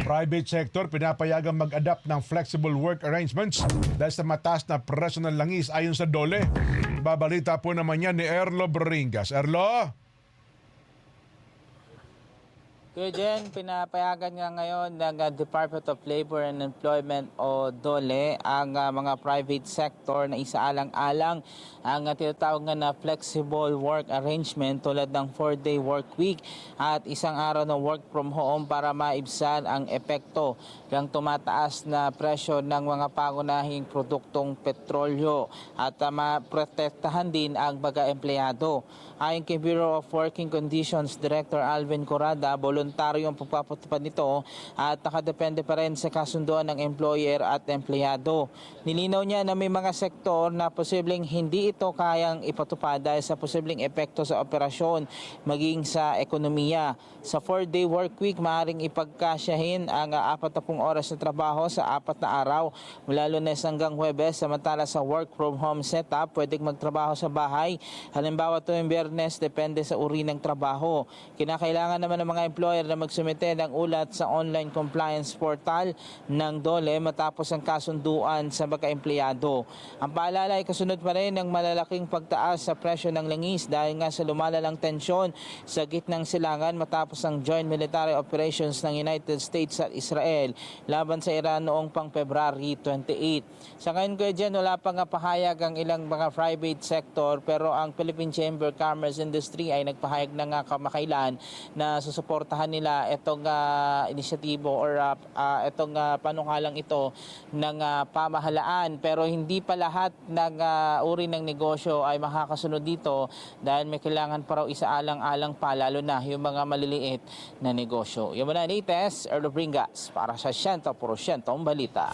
Private sector pinapayagang mag-adapt ng flexible work arrangements dahil sa mataas na presyo ng langis ayon sa DOLE. Babalita po naman yan ni Erlo Bringas. Erlo? Kuya Jen, pinapayagan nga ngayon ng Department of Labor and Employment o DOLE ang mga private sector na isaalang-alang ang tinatawag nga na flexible work arrangement tulad ng 4-day work week at isang araw na work from home para maibsan ang epekto ng tumataas na presyo ng mga pangunahing produktong petrolyo at maprotektahan din ang mga empleyado. Ayon kay Bureau of Working Conditions Director Alvin Corrada, voluntaryo ang pagpapatupad nito at nakadepende pa rin sa kasunduan ng employer at empleyado. Nilinaw niya na may mga sektor na posibleng hindi ito kayang ipatupad dahil sa posibleng epekto sa operasyon maging sa ekonomiya. Sa 4-day work week, maaaring ipagkasyahin ang 40 oras na trabaho sa 4 na araw mula Lunes hanggang Huwebes, samantala sa work from home setup, pwedeng magtrabaho sa bahay. Halimbawa tuwing Biyernes, depende sa uri ng trabaho. Kinakailangan naman ng mga employer na magsumite ng ulat sa online compliance portal ng DOLE matapos ang kasunduan sa mga empleyado. Ang paalala ay kasunod pa rin ng malalaking pagtaas sa presyo ng langis dahil nga sa lumalalang tensyon sa gitnang silangan matapos ang joint military operations ng United States at Israel laban sa Iran noong pang February 28. Sa ngayon Kuya Jen, wala pang pahayag ang ilang mga private sector pero ang Philippine Chamber Commerce Industry ay nagpahayag na nga kamakailan na susuportahan nila itong inisyatibo or itong panukalang ito ng pamahalaan pero hindi pa lahat ng uri ng negosyo ay makakasunod dito dahil may kailangan pa raw isaalang-alang pa lalo na yung mga maliliit na negosyo. Yung mga latest, Erlo Bringas para sa 100% balita.